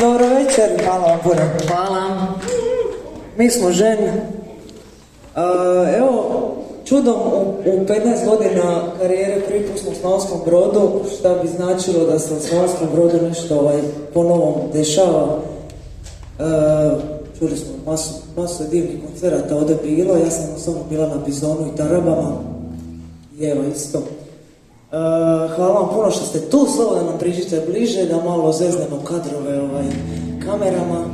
Dobro večer, hvala vam puno. Hvala. Mi smo žen. Evo, čudom u 15 godina karijere prvi put smo u Slavonskom Brodu, šta bi značilo da se u Slavonskom Brodu nešto po novom dešava. Čuli smo masu divnih koncerata ovdje bilo, ja sam osobno bila na Bizonu i Tarabama. I evo isto. Hvala vam puno što ste tu, slobodno nam priđite bliže da malo zeznemo kadrove kamerama.